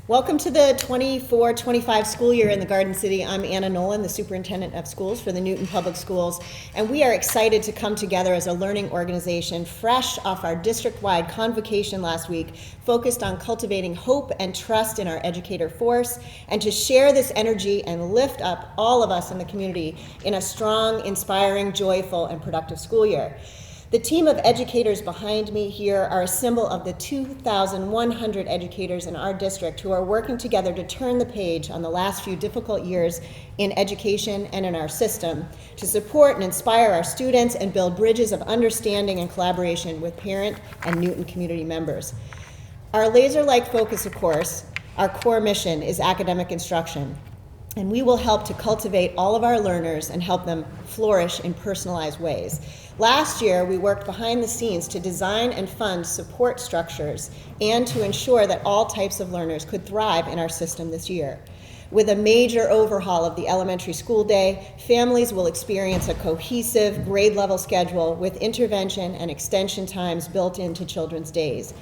Welcome to the 24-25 school year in the Garden City. I'm Anna Nolin, the Superintendent of Schools for the Newton Public Schools, and we are excited to come together as a learning organization fresh off our district-wide convocation last week, focused on cultivating hope and trust in our educator force, and to share this energy and lift up all of us in the community in a strong, inspiring, joyful, and productive school year. The team of educators behind me here are a symbol of the 2,100 educators in our district who are working together to turn the page on the last few difficult years in education and in our system, to support and inspire our students and build bridges of understanding and collaboration with parent and Newton community members. Our laser-like focus, of course, our core mission is academic instruction, and we will help to cultivate all of our learners and help them flourish in personalized ways. Last year, we worked behind the scenes to design and fund support structures and to ensure that all types of learners could thrive in our system this year. With a major overhaul of the elementary school day, families will experience a cohesive grade-level schedule with intervention and extension times built into children's days.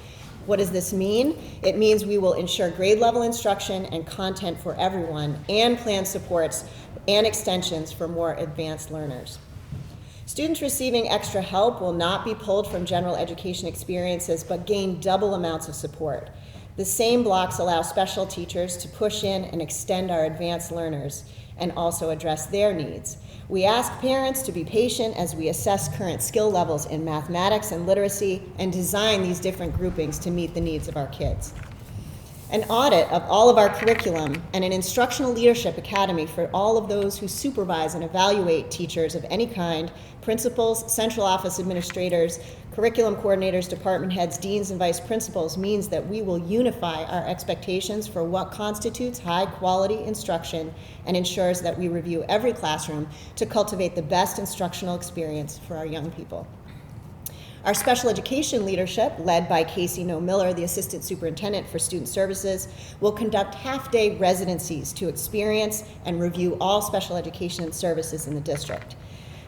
What does this mean? It means we will ensure grade-level instruction and content for everyone and plan supports and extensions for more advanced learners. Students receiving extra help will not be pulled from general education experiences but gain double amounts of support. The same blocks allow special teachers to push in and extend our advanced learners and also address their needs. We ask parents to be patient as we assess current skill levels in mathematics and literacy and design these different groupings to meet the needs of our kids. An audit of all of our curriculum and an instructional leadership academy for all of those who supervise and evaluate teachers of any kind, principals, central office administrators, curriculum coordinators, department heads, deans, and vice principals means that we will unify our expectations for what constitutes high-quality instruction and ensures that we review every classroom to cultivate the best instructional experience for our young people. Our special education leadership, led by Casey No Miller, the Assistant Superintendent for Student Services, will conduct half-day residencies to experience and review all special education services in the district.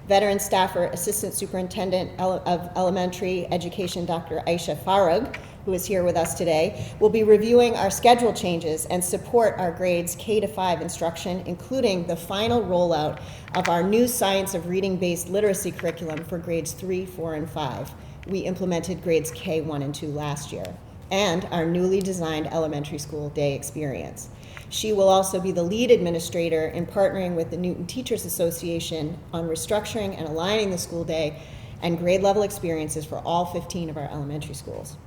Veteran staffer Assistant Superintendent of Elementary Education, Dr. Aisha Farag, who is here with us today, will be reviewing our schedule changes and support our grades K-5 instruction, including the final rollout of our new Science of Reading-based literacy curriculum for grades 3, 4, and 5. We implemented grades K1 and 2 last year, and our newly designed elementary school day experience. She will also be the lead administrator in partnering with the Newton Teachers Association on restructuring and aligning the school day and grade level experiences for all 15 of our elementary schools.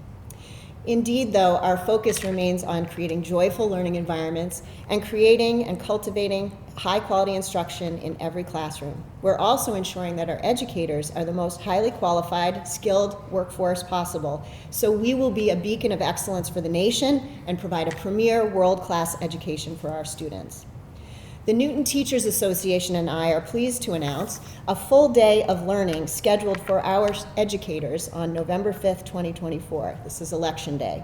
Indeed, though, our focus remains on creating joyful learning environments and creating and cultivating high-quality instruction in every classroom. We're also ensuring that our educators are the most highly qualified, skilled workforce possible, so we will be a beacon of excellence for the nation and provide a premier world-class education for our students. The Newton Teachers Association and I are pleased to announce a full day of learning scheduled for our educators on November 5th, 2024. This is Election Day.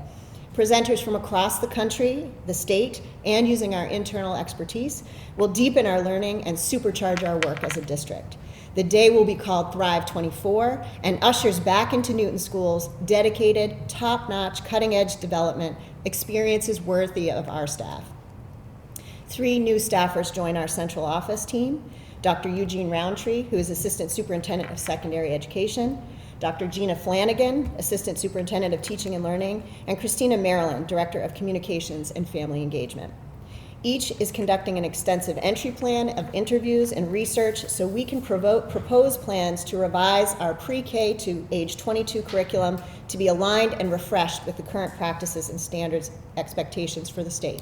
Presenters from across the country, the state, and using our internal expertise will deepen our learning and supercharge our work as a district. The day will be called Thrive 24 and ushers back into Newton schools dedicated, top-notch, cutting-edge development experiences worthy of our staff. 3 new staffers join our central office team: Dr. Eugene Roundtree, who is Assistant Superintendent of Secondary Education, Dr. Gina Flanagan, Assistant Superintendent of Teaching and Learning, and Christina Maryland, Director of Communications and Family Engagement. Each is conducting an extensive entry plan of interviews and research so we can propose plans to revise our pre-K to age 22 curriculum to be aligned and refreshed with the current practices and standards expectations for the state.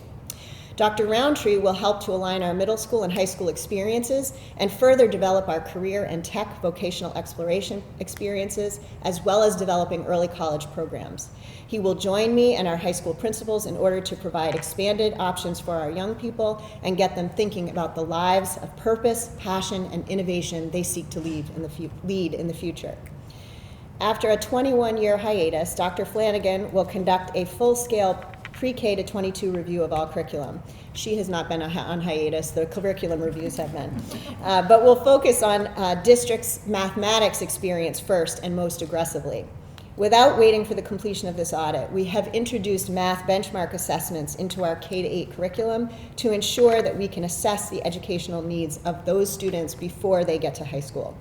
Dr. Roundtree will help to align our middle school and high school experiences and further develop our career and tech vocational exploration experiences, as well as developing early college programs. He will join me and our high school principals in order to provide expanded options for our young people and get them thinking about the lives of purpose, passion, and innovation they seek to lead in the future. After a 21-year hiatus, Dr. Flanagan will conduct a full-scale pre-K to 22 review of all curriculum. She has not been on hiatus, the curriculum reviews have been. But we'll focus on district's mathematics experience first and most aggressively. Without waiting for the completion of this audit, we have introduced math benchmark assessments into our K-8 curriculum to ensure that we can assess the educational needs of those students before they get to high school.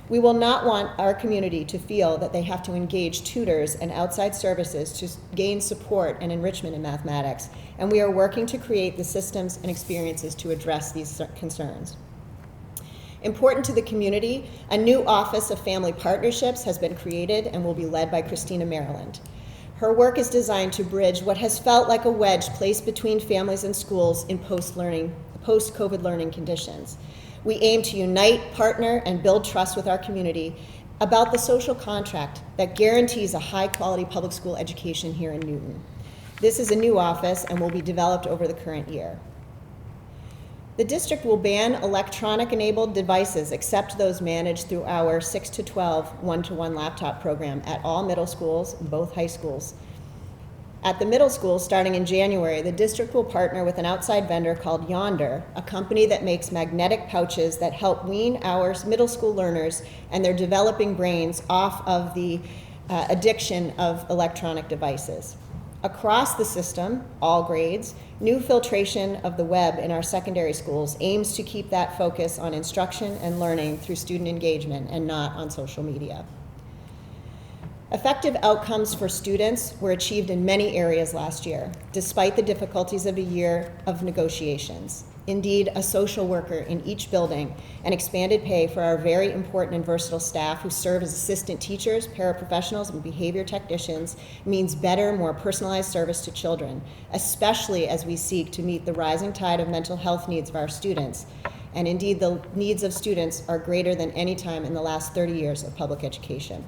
We will not want our community to feel that they have to engage tutors and outside services to gain support and enrichment in mathematics, and we are working to create the systems and experiences to address these concerns. Important to the community, a new Office of Family Partnerships has been created and will be led by Christina Maryland. Her work is designed to bridge what has felt like a wedge placed between families and schools in post-COVID learning conditions. We aim to unite, partner, and build trust with our community about the social contract that guarantees a high-quality public school education here in Newton. This is a new office and will be developed over the current year. The district will ban electronic-enabled devices except those managed through our 6 to 12 one-to-one laptop program at all middle schools and both high schools. At the middle school, starting in January, the district will partner with an outside vendor called Yonder, a company that makes magnetic pouches that help wean our middle school learners and their developing brains off of the addiction of electronic devices. Across the system, all grades, new filtration of the web in our secondary schools aims to keep that focus on instruction and learning through student engagement and not on social media. Effective outcomes for students were achieved in many areas last year, despite the difficulties of a year of negotiations. Indeed, a social worker in each building and expanded pay for our very important and versatile staff who serve as assistant teachers, paraprofessionals, and behavior technicians means better, more personalized service to children, especially as we seek to meet the rising tide of mental health needs of our students. And indeed, the needs of students are greater than any time in the last 30 years of public education.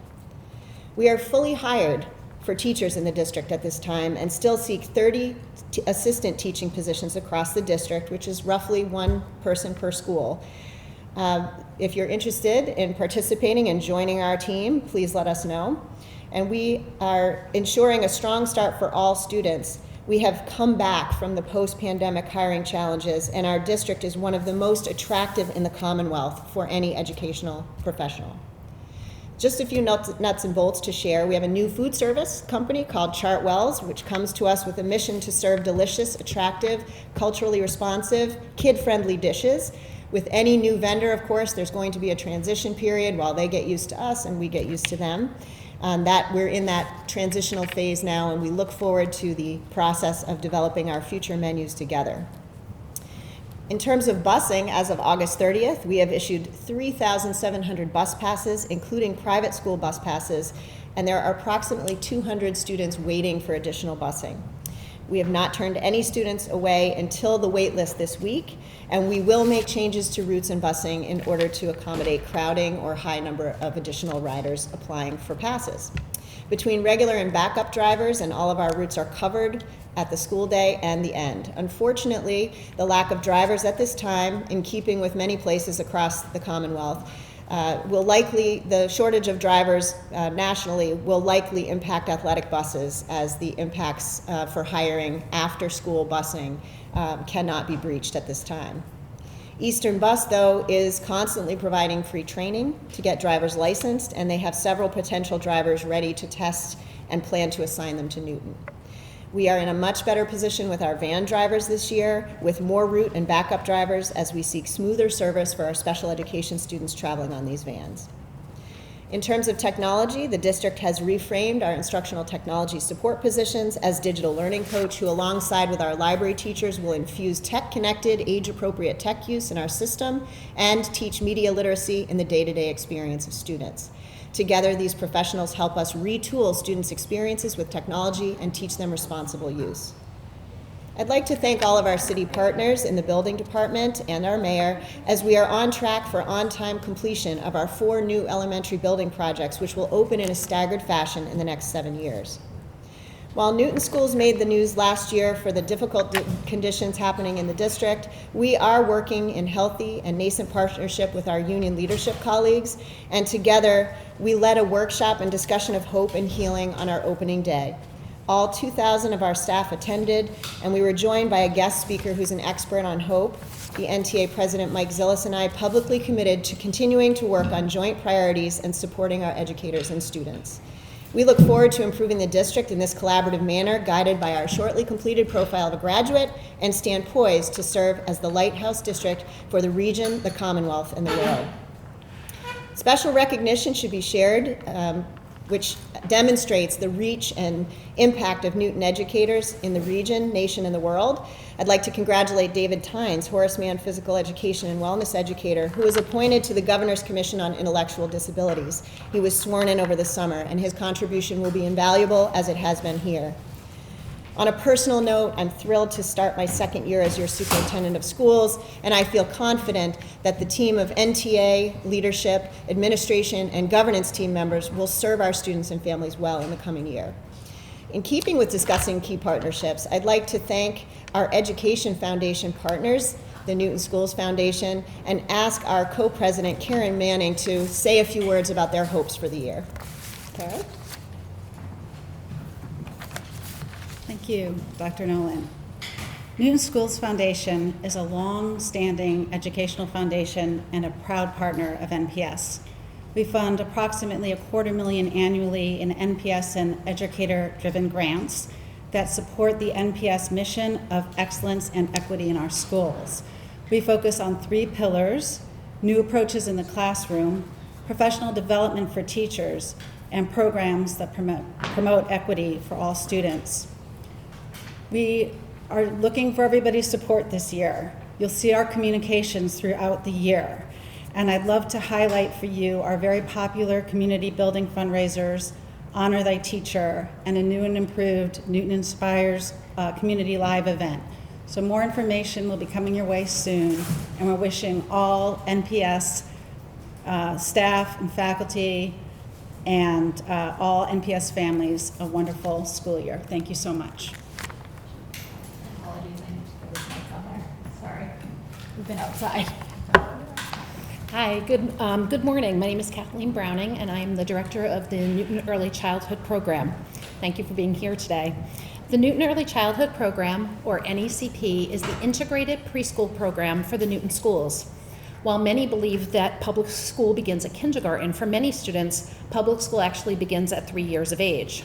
We are fully hired for teachers in the district at this time and still seek 30 assistant teaching positions across the district, which is roughly one person per school. If you're interested in participating and joining our team, please let us know. And we are ensuring a strong start for all students. We have come back from the post-pandemic hiring challenges, and our district is one of the most attractive in the Commonwealth for any educational professional. Just a few nuts and bolts to share. We have a new food service company called Chartwells, which comes to us with a mission to serve delicious, attractive, culturally responsive, kid-friendly dishes. With any new vendor, of course, there's going to be a transition period while they get used to us and we get used to them. We're in that transitional phase now, and we look forward to the process of developing our future menus together. In terms of busing, as of August 30th, we have issued 3,700 bus passes, including private school bus passes, and there are approximately 200 students waiting for additional busing. We have not turned any students away until the wait list this week, and we will make changes to routes and busing in order to accommodate crowding or high number of additional riders applying for passes. Between regular and backup drivers, and all of our routes are covered at the school day and the end. Unfortunately, the lack of drivers at this time, in keeping with many places across the Commonwealth, the shortage of drivers nationally will likely impact athletic buses, as the impacts for hiring after-school busing cannot be breached at this time. Eastern Bus, though, is constantly providing free training to get drivers licensed, and they have several potential drivers ready to test and plan to assign them to Newton. We are in a much better position with our van drivers this year, with more route and backup drivers, as we seek smoother service for our special education students traveling on these vans. In terms of technology, the district has reframed our instructional technology support positions as digital learning coach, who alongside with our library teachers will infuse tech-connected, age-appropriate tech use in our system and teach media literacy in the day-to-day experience of students. Together, these professionals help us retool students' experiences with technology and teach them responsible use. I'd like to thank all of our city partners in the building department and our mayor, as we are on track for on-time completion of our 4 new elementary building projects, which will open in a staggered fashion in the next 7 years. While Newton schools made the news last year for the difficult conditions happening in the district, we are working in healthy and nascent partnership with our union leadership colleagues, and together we led a workshop and discussion of hope and healing on our opening day. All 2,000 of our staff attended, and we were joined by a guest speaker who's an expert on hope. The NTA President Mike Zillis and I publicly committed to continuing to work on joint priorities and supporting our educators and students. We look forward to improving the district in this collaborative manner, guided by our shortly completed profile of a graduate, and stand poised to serve as the lighthouse district for the region, the Commonwealth, and the world. Special recognition should be shared, which demonstrates the reach and impact of Newton educators in the region, nation, and the world. I'd like to congratulate David Tynes, Horace Mann Physical Education and Wellness Educator, who was appointed to the Governor's Commission on Intellectual Disabilities. He was sworn in over the summer, and his contribution will be invaluable as it has been here. On a personal note, I'm thrilled to start my second year as your superintendent of schools, and I feel confident that the team of NTA, leadership, administration, and governance team members will serve our students and families well in the coming year. In keeping with discussing key partnerships, I'd like to thank our Education Foundation partners, the Newton Schools Foundation, and ask our co-president, Karen Manning, to say a few words about their hopes for the year. Karen? Thank you, Dr. Nolin. Newton Schools Foundation is a long-standing educational foundation and a proud partner of NPS. We fund approximately $250,000 annually in NPS and educator-driven grants that support the NPS mission of excellence and equity in our schools. We focus on 3 pillars: new approaches in the classroom, professional development for teachers, and programs that promote equity for all students. We are looking for everybody's support this year. You'll see our communications throughout the year. And I'd love to highlight for you our very popular community building fundraisers, Honor Thy Teacher, and a new and improved Newton Inspires Community Live event. So more information will be coming your way soon, and we're wishing all NPS staff and faculty and all NPS families a wonderful school year. Thank you so much. We've been outside. Hi, good morning. My name is Kathleen Browning, and I am the director of the Newton Early Childhood Program. Thank you for being here today. The Newton Early Childhood Program, or NECP, is the integrated preschool program for the Newton schools. While many believe that public school begins at kindergarten, for many students, public school actually begins at 3 years of age.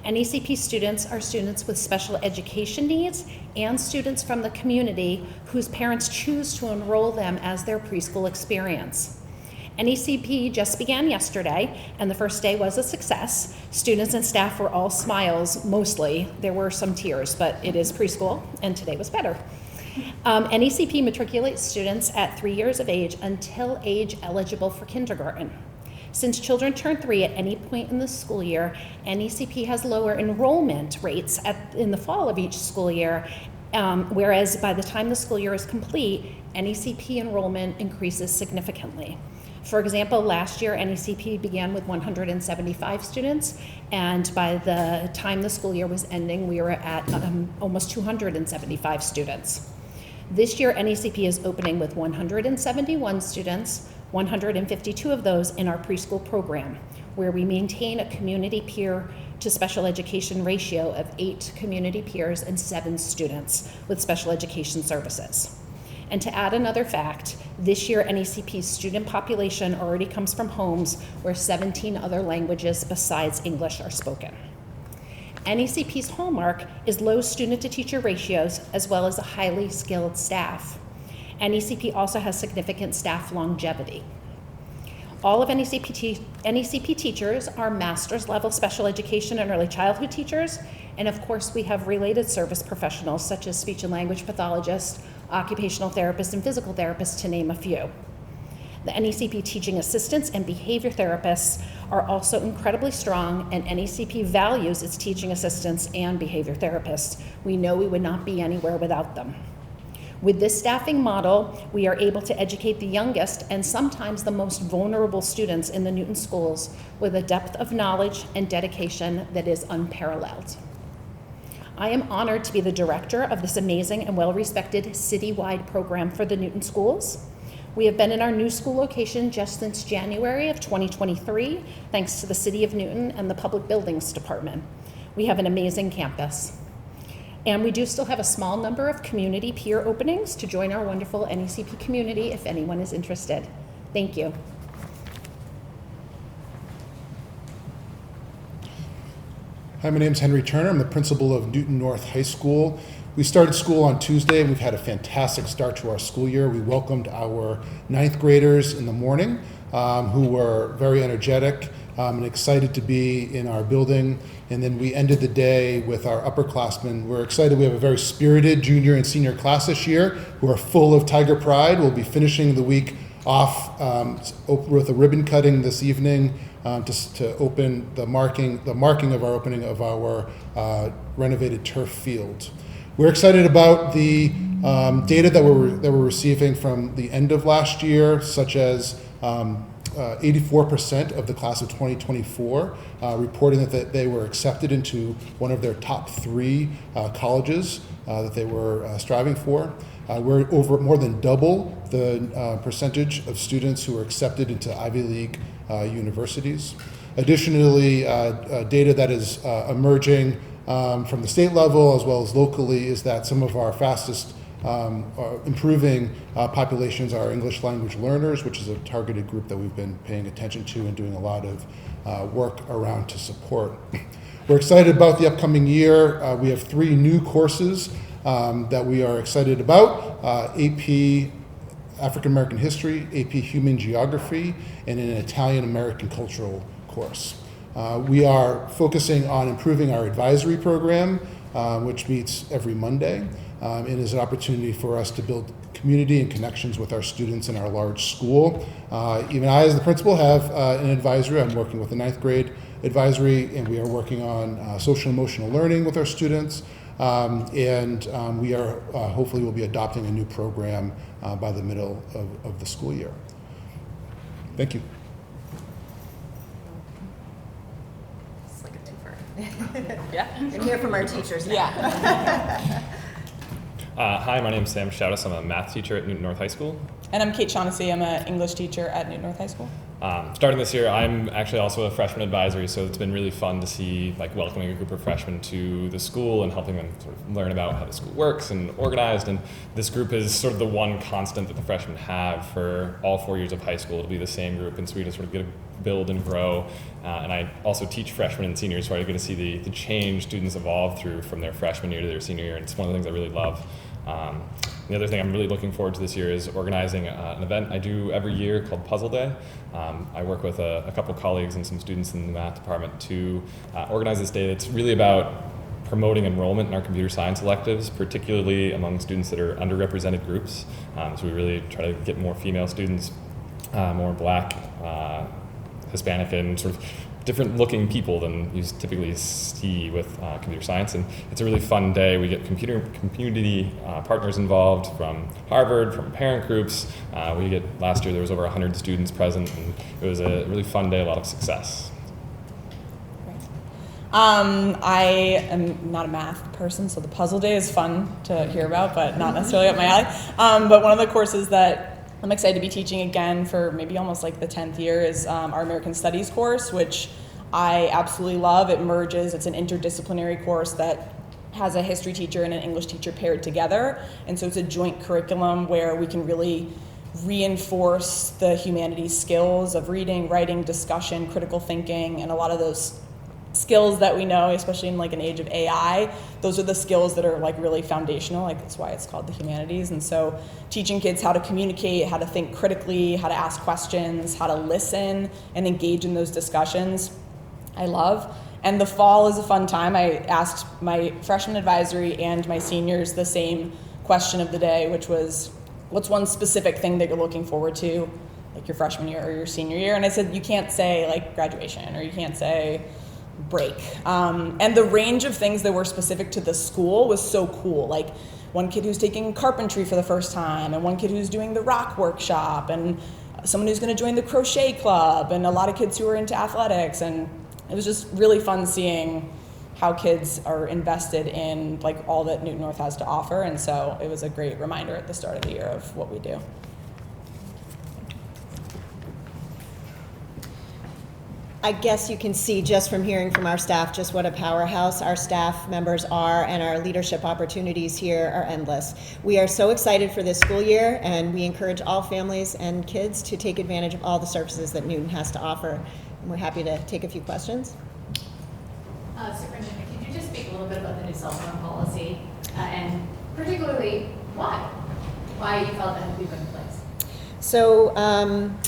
NECP students are students with special education needs and students from the community whose parents choose to enroll them as their preschool experience. NECP just began yesterday, and the first day was a success. Students and staff were all smiles, mostly. There were some tears, but it is preschool, and today was better. NECP matriculates students at 3 years of age until age eligible for kindergarten. Since children turn 3 at any point in the school year, NECP has lower enrollment rates in the fall of each school year, whereas by the time the school year is complete, NECP enrollment increases significantly. For example, last year NECP began with 175 students, and by the time the school year was ending, we were at almost 275 students. This year NECP is opening with 171 students, 152 of those in our preschool program, where we maintain a community peer to special education ratio of 8 community peers and 7 students with special education services. And to add another fact, this year NECP's student population already comes from homes where 17 other languages besides English are spoken. NECP's hallmark is low student-to-teacher ratios as well as a highly skilled staff. NECP also has significant staff longevity. All of NECP teachers are master's level special education and early childhood teachers, and of course we have related service professionals such as speech and language pathologists, occupational therapists, and physical therapists, to name a few. The NECP teaching assistants and behavior therapists are also incredibly strong, and NECP values its teaching assistants and behavior therapists. We know we would not be anywhere without them. With this staffing model, we are able to educate the youngest and sometimes the most vulnerable students in the Newton schools with a depth of knowledge and dedication that is unparalleled. I am honored to be the director of this amazing and well-respected citywide program for the Newton schools. We have been in our new school location just since January of 2023, thanks to the City of Newton and the Public Buildings Department. We have an amazing campus. And we do still have a small number of community peer openings to join our wonderful NECP community if anyone is interested. Thank you. Hi, my name is Henry Turner. I'm the principal of Newton North High School. We started school on Tuesday, and we've had a fantastic start to our school year. We welcomed our 9th graders in the morning, who were very energetic and excited to be in our building. And then we ended the day with our upperclassmen. We're excited. We have a very spirited junior and senior class this year who are full of Tiger pride. We'll be finishing the week off with a ribbon cutting this evening to open the marking of our opening of our renovated turf field. We're excited about the data that we're receiving from the end of last year, such as 84% of the class of 2024 reporting that they were accepted into one of their top 3 colleges that they were striving for. We're over more than double the percentage of students who are accepted into Ivy League universities. Additionally, data that is emerging from the state level as well as locally is that some of our fastest improving populations are English language learners, which is a targeted group that we've been paying attention to and doing a lot of work around to support. We're excited about the upcoming year. We have 3 new courses that we are excited about: AP African American History, AP Human Geography, and an Italian American Cultural course. We are focusing on improving our advisory program, which meets every Monday, and is an opportunity for us to build community and connections with our students in our large school. Even I, as the principal, have an advisory. I'm working with the 9th grade advisory, and we are working on social and emotional learning with our students. We are hopefully will be adopting a new program by the middle of the school year. Thank you. Yeah. And hear from our teachers now. Yeah. Hi, my name is Sam Shaughnessy. I'm a math teacher at Newton North High School. And I'm Kate Shaughnessy. I'm an English teacher at Newton North High School. Starting this year, I'm actually also a freshman advisory, so it's been really fun to see welcoming a group of freshmen to the school and helping them sort of learn about how the school works and organized. And this group is sort of the one constant that the freshmen have for all 4 years of high school. It'll be the same group, and so we just sort of get to build and grow. And I also teach freshmen and seniors, so I get to see the change students evolve through from their freshman year to their senior year, and it's one of the things I really love. The other thing I'm really looking forward to this year is organizing an event I do every year called Puzzle Day. I work with a couple colleagues and some students in the math department to organize this day that's really about promoting enrollment in our computer science electives, particularly among students that are underrepresented groups. So we really try to get more female students, more Black, Hispanic, and sort of different looking people than you typically see with computer science. And it's a really fun day. We get community partners involved from Harvard, from parent groups. Last year there was over 100 students present, and it was a really fun day, a lot of success. I am not a math person, so the puzzle day is fun to hear about, but not necessarily up my alley. But one of the courses that I'm excited to be teaching again for maybe almost the 10th year is our American Studies course, which I absolutely love. It merges, it's an interdisciplinary course that has a history teacher and an English teacher paired together. And so it's a joint curriculum where we can really reinforce the humanities skills of reading, writing, discussion, critical thinking, and a lot of those skills that we know, especially in an age of AI, those are the skills that are really foundational. That's why it's called the humanities. And so teaching kids how to communicate, how to think critically, how to ask questions, how to listen and engage in those discussions, I love. And the fall is a fun time. I asked my freshman advisory and my seniors the same question of the day, which was, what's one specific thing that you're looking forward to, your freshman year or your senior year? And I said, you can't say graduation, or you can't say break. And the range of things that were specific to the school was so cool. One kid who's taking carpentry for the first time, and one kid who's doing the rock workshop, and someone who's going to join the crochet club, and a lot of kids who are into athletics. And it was just really fun seeing how kids are invested in all that Newton North has to offer. And so it was a great reminder at the start of the year of what we do. I guess you can see just from hearing from our staff just what a powerhouse our staff members are, and our leadership opportunities here are endless. We are so excited for this school year, and we encourage all families and kids to take advantage of all the services that Newton has to offer. And we're happy to take a few questions. Superintendent, could you just speak a little bit about the new cell phone policy and particularly why you felt that had to be put in place? So,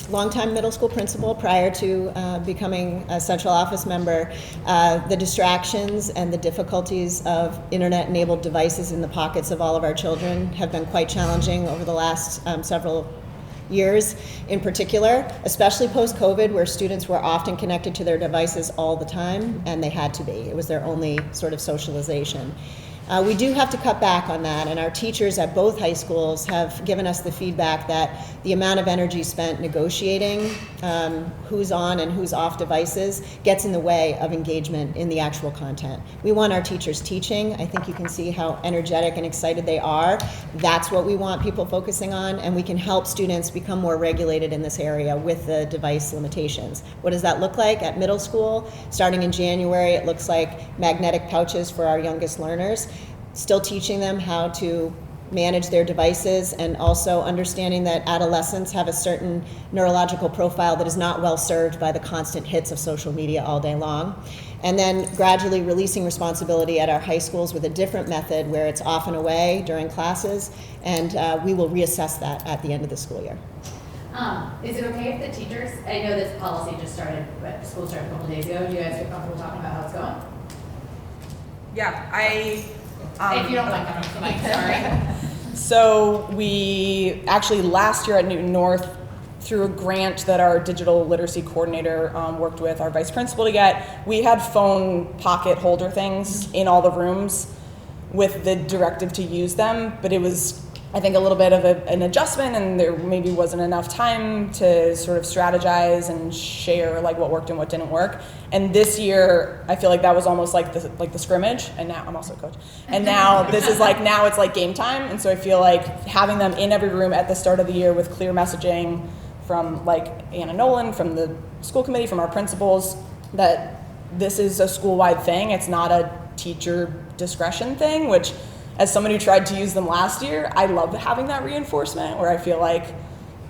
longtime middle school principal prior to becoming a central office member, the distractions and the difficulties of internet-enabled devices in the pockets of all of our children have been quite challenging over the last several years in particular, especially post-COVID, where students were often connected to their devices all the time, and they had to be. It was their only sort of socialization. We do have to cut back on that, and our teachers at both high schools have given us the feedback that the amount of energy spent negotiating who's on and who's off devices gets in the way of engagement in the actual content. We want our teachers teaching. I think you can see how energetic and excited they are. That's what we want people focusing on, and we can help students become more regulated in this area with the device limitations. What does that look like at middle school? Starting in January, it looks like magnetic pouches for our youngest learners. Still teaching them how to manage their devices, and also understanding that adolescents have a certain neurological profile that is not well served by the constant hits of social media all day long. And then gradually releasing responsibility at our high schools with a different method where it's off and away during classes, and we will reassess that at the end of the school year. Is it okay if the teachers, I know this policy just started, but school started a couple days ago, do you guys feel comfortable talking about how it's going? Yeah, If you don't mind coming to the mic, sorry. So we actually last year at Newton North, through a grant that our digital literacy coordinator worked with our vice principal to get, we had phone pocket holder things in all the rooms with the directive to use them, but it was, I think, a little bit of an adjustment, and there maybe wasn't enough time to sort of strategize and share like what worked and what didn't work. And this year, I feel like that was almost like the scrimmage. And now I'm also a coach. And now this is like, now it's like game time. And so I feel like having them in every room at the start of the year with clear messaging from like Anna Nolin, from the school committee, from our principals, that this is a school-wide thing. It's not a teacher discretion thing, which, as someone who tried to use them last year, I love having that reinforcement where I feel like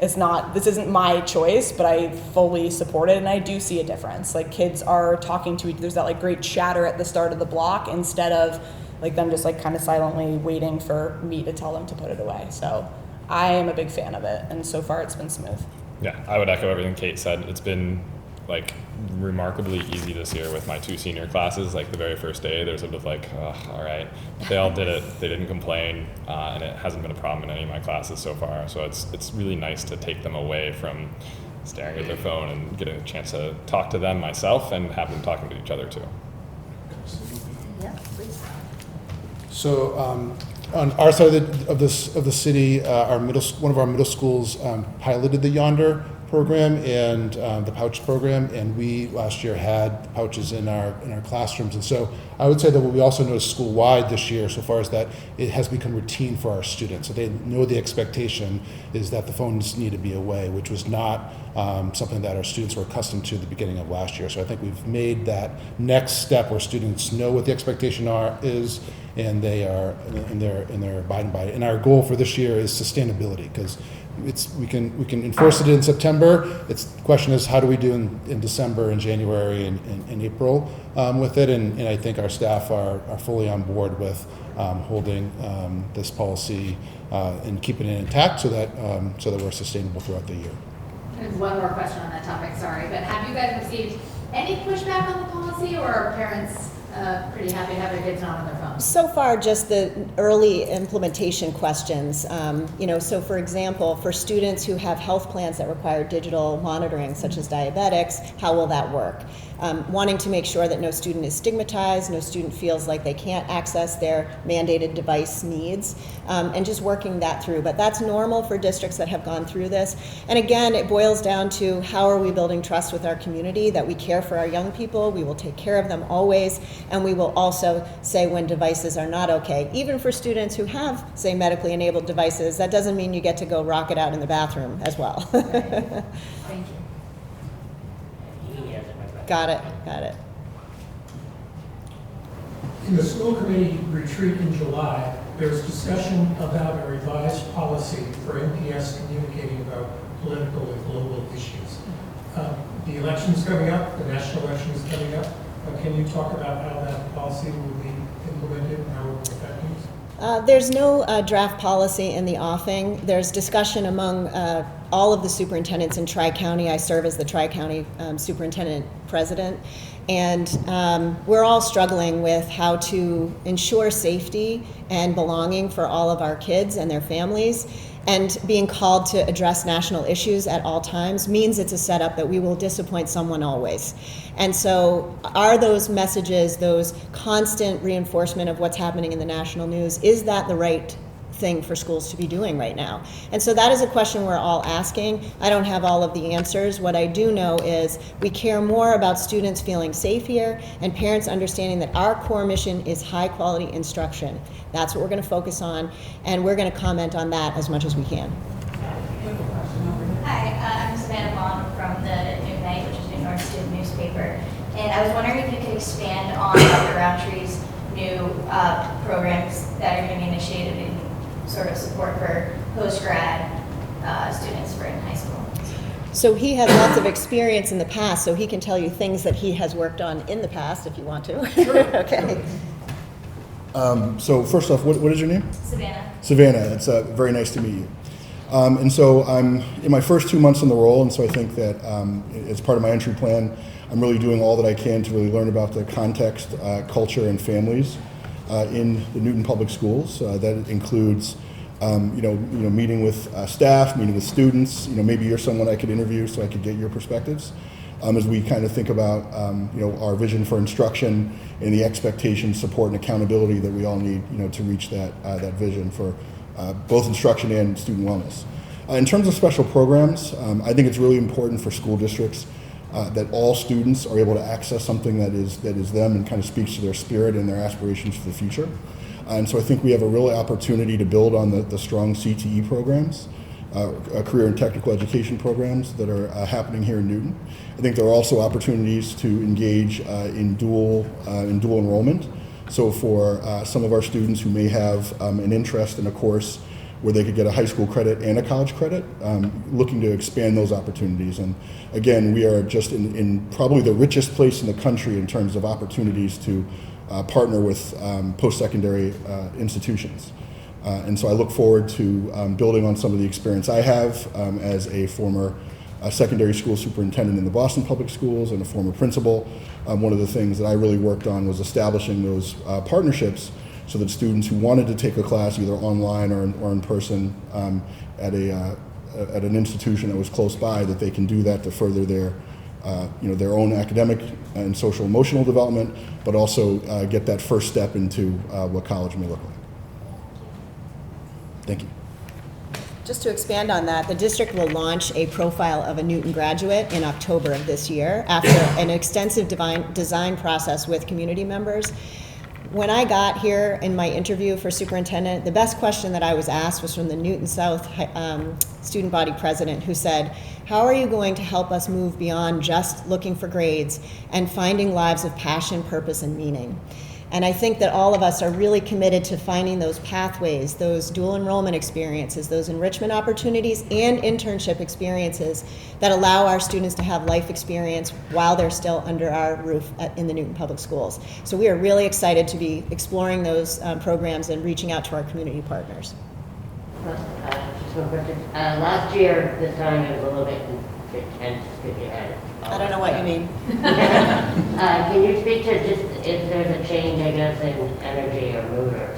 this isn't my choice, but I fully support it, and I do see a difference. Like, kids are talking to each other. There's that like great chatter at the start of the block instead of like them just like kind of silently waiting for me to tell them to put it away. So I am a big fan of it, and so far it's been smooth. Yeah, I would echo everything Kate said. It's been like remarkably easy this year with my two senior classes. Like the very first day, they're sort of like, oh, all right. They all did it. They didn't complain, and it hasn't been a problem in any of my classes so far. So it's really nice to take them away from staring at their phone and getting a chance to talk to them myself and have them talking to each other too. Yeah, please. So on our side of the city, one of our middle schools piloted the Yonder program and the pouch program, and we last year had pouches in our classrooms. And so I would say that what we also noticed school-wide this year so far is that it has become routine for our students. So they know the expectation is that the phones need to be away, which was not something that our students were accustomed to at the beginning of last year. So I think we've made that next step where students know what the expectation is, and they're abiding by it. And our goal for this year is sustainability, because we can enforce it in September. The question is, how do we do in December and January and April with it? And I think our staff are fully on board with holding this policy and keeping it intact so that we're sustainable throughout the year. There's one more question on that topic, sorry, but have you guys received any pushback on the policy, or are parents pretty happy to have their kids not on their phones? So far, just the early implementation questions. So for example, for students who have health plans that require digital monitoring, such as diabetics, how will that work? Wanting to make sure that no student is stigmatized, no student feels like they can't access their mandated device needs, and just working that through. But that's normal for districts that have gone through this. And again, it boils down to how are we building trust with our community, that we care for our young people, we will take care of them always, and we will also say when devices are not okay. Even for students who have, say, medically enabled devices, that doesn't mean you get to go rock it out in the bathroom as well. Thank you. Got it. In the school committee retreat in July, there was discussion about a revised policy for NPS communicating about political and global issues. The election's coming up, the national election is coming up. Can you talk about how that policy will be implemented and how it will affect you? There's no draft policy in the offing. There's discussion among all of the superintendents in Tri-County. I serve as the Tri-County Superintendent President. And we're all struggling with how to ensure safety and belonging for all of our kids and their families. And being called to address national issues at all times means it's a setup that we will disappoint someone always. And so are those messages, those constant reinforcement of what's happening in the national news, is that the right thing for schools to be doing right now? And so that is a question we're all asking. I don't have all of the answers. What I do know is we care more about students feeling safe here and parents understanding that our core mission is high quality instruction. That's what we're going to focus on, and we're going to comment on that as much as we can. Hi, I'm Savannah Bond from the New Night, which is New North Student newspaper, and I was wondering if you could expand on Dr. Roundtree's new programs that are going to be initiated in sort of support for post-grad students for in high school. So he has lots of experience in the past, so he can tell you things that he has worked on in the past if you want to. Sure. Okay. So first off, what is your name? Savannah. Savannah. It's very nice to meet you. And so I'm in my first 2 months in the role, and so I think that as part of my entry plan, I'm really doing all that I can to really learn about the context, culture, and families in the Newton Public Schools. That includes, meeting with staff, meeting with students. Maybe you're someone I could interview so I could get your perspectives as we kind of think about, our vision for instruction and the expectations, support, and accountability that we all need, to reach that vision for both instruction and student wellness. In terms of special programs, I think it's really important for school districts that all students are able to access something that is them and kind of speaks to their spirit and their aspirations for the future. And so I think we have a real opportunity to build on the strong CTE programs, career and technical education programs that are happening here in Newton. I think there are also opportunities to engage in dual enrollment. So for some of our students who may have an interest in a course where they could get a high school credit and a college credit, looking to expand those opportunities. And again, we are just in probably the richest place in the country in terms of opportunities to partner with post-secondary institutions. And so I look forward to building on some of the experience I have as a former secondary school superintendent in the Boston Public Schools and a former principal. One of the things that I really worked on was establishing those partnerships so that students who wanted to take a class either online or in person at an institution that was close by, that they can do that to further their own academic and social emotional development, but also get that first step into what college may look like. Thank you. Just to expand on that, the district will launch a profile of a Newton graduate in October of this year after an extensive design process with community members. When I got here in my interview for superintendent, the best question that I was asked was from the Newton South student body president, who said, how are you going to help us move beyond just looking for grades and finding lives of passion, purpose, and meaning? And I think that all of us are really committed to finding those pathways, those dual enrollment experiences, those enrichment opportunities and internship experiences that allow our students to have life experience while they're still under our roof in the Newton Public Schools. So we are really excited to be exploring those programs and reaching out to our community partners. Last year, this time it was a little bit intense because you had. I don't know what you mean. Can you speak to just if there's a change, I guess, in energy or mood, or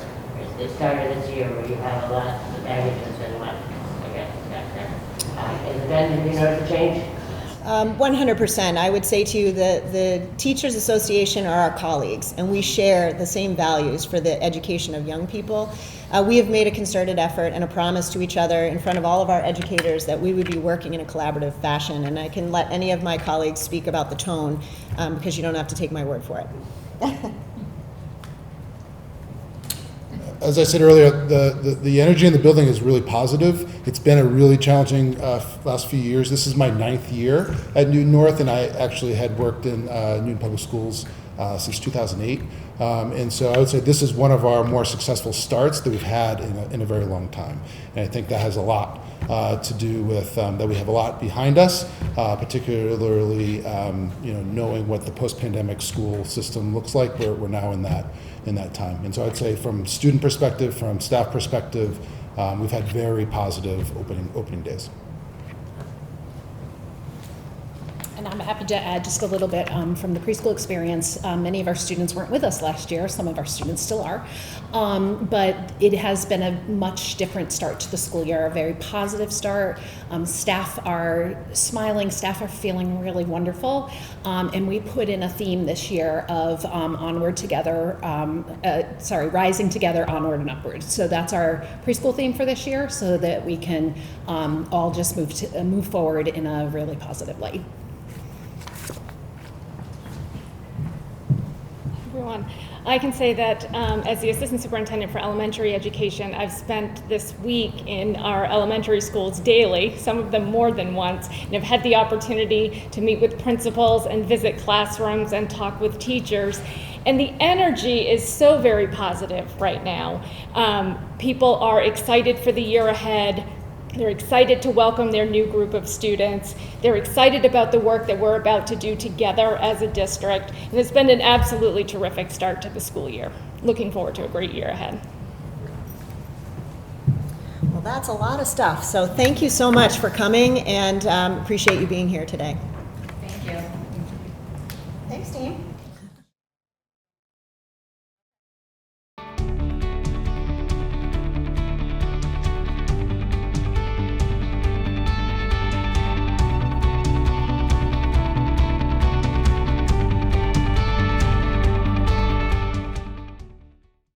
it started this year where you have a lot of energy that's been left, I guess, back there. Is it then, did you notice a change? 100%. I would say to you that the Teachers Association are our colleagues, and we share the same values for the education of young people. We have made a concerted effort and a promise to each other in front of all of our educators that we would be working in a collaborative fashion, and I can let any of my colleagues speak about the tone because you don't have to take my word for it. As I said earlier, the energy in the building is really positive. It's been a really challenging last few years. This is my 9th year at Newton North, and I actually had worked in Newton Public Schools since 2008. And so I would say this is one of our more successful starts that we've had in a very long time. And I think that has a lot to do with that we have a lot behind us, particularly knowing what the post-pandemic school system looks like. We're now in that time. And so I'd say from student perspective, from staff perspective, we've had very positive opening days. And I'm happy to add just a little bit from the preschool experience. Many of our students weren't with us last year. Some of our students still are. But it has been a much different start to the school year, a very positive start. Staff are smiling, staff are feeling really wonderful. And we put in a theme this year of rising together, onward and upward. So that's our preschool theme for this year, so that we can all just move forward in a really positive light. Everyone. I can say that as the Assistant Superintendent for Elementary Education, I've spent this week in our elementary schools daily, some of them more than once, and have had the opportunity to meet with principals and visit classrooms and talk with teachers. And the energy is so very positive right now. People are excited for the year ahead. They're excited to welcome their new group of students. They're excited about the work that we're about to do together as a district. And it's been an absolutely terrific start to the school year. Looking forward to a great year ahead. Well, that's a lot of stuff. So thank you so much for coming, and appreciate you being here today.